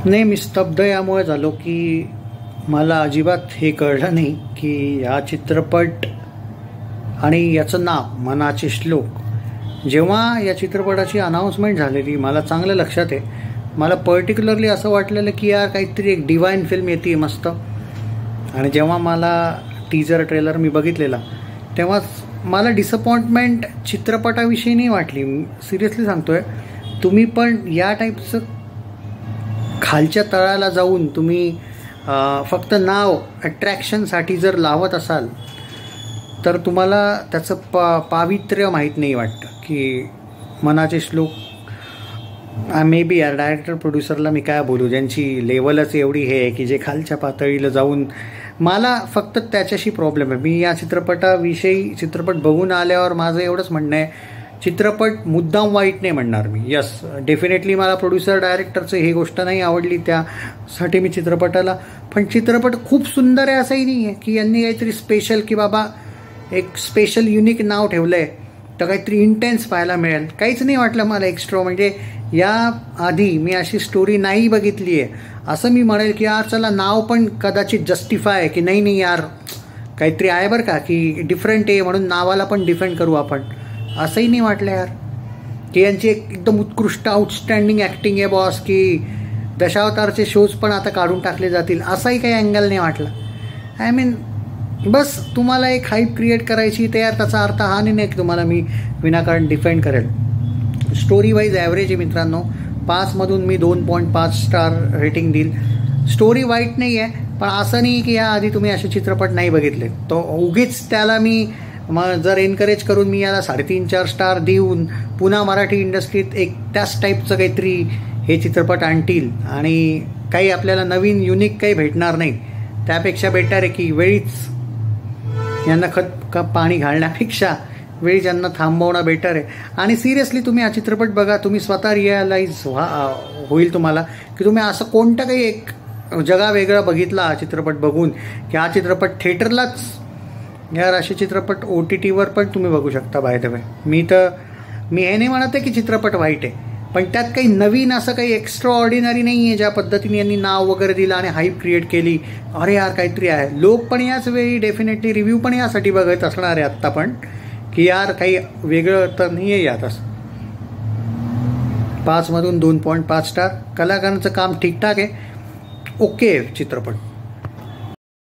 नाही, मी स्तब्ध यामुळे झालो की मला अजिबात हे कळलं नाही की हा चित्रपट आणि याचं नाव मनाचे श्लोक, जेव्हा या चित्रपटाची अनाऊन्समेंट झालेली मला चांगलं लक्षात आहे. मला पर्टिक्युलरली असं वाटलेलं की यार काहीतरी एक डिवाइन फिल्म येते मस्त. आणि जेव्हा मला टीजर ट्रेलर मी बघितलेला तेव्हा मला डिसअपॉइंटमेंट चित्रपटाविषयी नाही वाटली. सिरियसली सांगतोय, तुम्ही पण या टाईपचं खालच्या तळाला जाऊन तुम्ही फक्त नाव अट्रॅक्शनसाठी जर लावत असाल तर तुम्हाला त्याचं पावित्र्य माहीत नाही वाटतं. की मनाचे श्लोक मे बी यार डायरेक्टर प्रोड्युसरला मी काय बोलू, ज्यांची लेवलच एवढी हे आहे की जे खालच्या पातळीला जाऊन, मला फक्त त्याच्याशी प्रॉब्लेम आहे. मी या चित्रपटाविषयी चित्रपट बघून आल्यावर माझं एवढंच म्हणणं आहे, चित्रपट मुद्दाम वाईट नाही म्हणणार मी. यस, डेफिनेटली मला प्रोड्युसर डायरेक्टरचं ही गोष्ट नाही आवडली, त्यासाठी मी चित्रपटाला, पण चित्रपट खूप सुंदर आहे असंही नाही आहे की यांनी काहीतरी स्पेशल की बाबा एक स्पेशल युनिक नाव ठेवलं आहे तर काहीतरी इंटेन्स पाहायला मिळेल. काहीच नाही वाटलं मला एक्स्ट्रा. म्हणजे या आधी मी अशी स्टोरी नाही बघितली आहे. असं मी म्हणेल की यार चला नाव पण कदाचित जस्टिफाय की नाही यार काहीतरी आहे बरं का की डिफरंट आहे म्हणून नावाला पण डिफेंड करू आपण, असंही नाही वाटलं यार. की यांची एकदम उत्कृष्ट आउटस्टँडिंग ॲक्टिंग आहे बॉस, की दशावतारचे शोज पण आता काढून टाकले जातील, असाही काही अँगल नाही वाटला. आय मीन बस तुम्हाला एक हाईप क्रिएट करायची तर यार त्याचा अर्थ हा नाही की तुम्हाला मी विनाकारण डिफेंड करेल. स्टोरी वाईज ॲव्हरेज आहे मित्रांनो. 5मधून मी 2.5 स्टार रेटिंग देईल. स्टोरी वाईट नाही आहे, पण असं नाही की याआधी तुम्ही असे चित्रपट नाही बघितले तो उगीच त्याला मी जर एनकरेज करून मी याला 3.5-4 स्टार देऊन पुन्हा मराठी इंडस्ट्रीत एक त्याच टाईपचं काहीतरी हे चित्रपट आणतील आणि काही आपल्याला नवीन युनिक काही भेटणार नाही. त्यापेक्षा बेटर आहे की वेळीच यांना खत पाणी घालण्यापेक्षा वेळी ज्यांना थांबवणं बेटर आहे. आणि सिरियसली तुम्ही हा चित्रपट बघा, तुम्ही स्वतः रिअलाईज होईल तुम्हाला की तुम्ही असं कोणतं काही एक जगावेगळा बघितला हा चित्रपट बघून की हा चित्रपट थिएटरलाच, यार असे चित्रपट OTTवर पण तुम्ही बघू शकता. बाय द वे मी हे नाही म्हणत आहे की चित्रपट वाईट आहे, पण त्यात काही नवीन असं काही एक्स्ट्रा ऑर्डिनरी नाही आहे. ज्या पद्धतीने यांनी नाव वगैरे दिलं आणि हाईप क्रिएट केली, अरे यार काहीतरी आहे. लोक पण याच वेळी डेफिनेटली रिव्ह्यू पण यासाठी बघत असणार आहे आत्ता पण की यार काही वेगळं तर नाही आहे यात. असं 5मधून 2.5 स्टार. कलाकारांचं काम ठीकठाक आहे, ओके चित्रपट.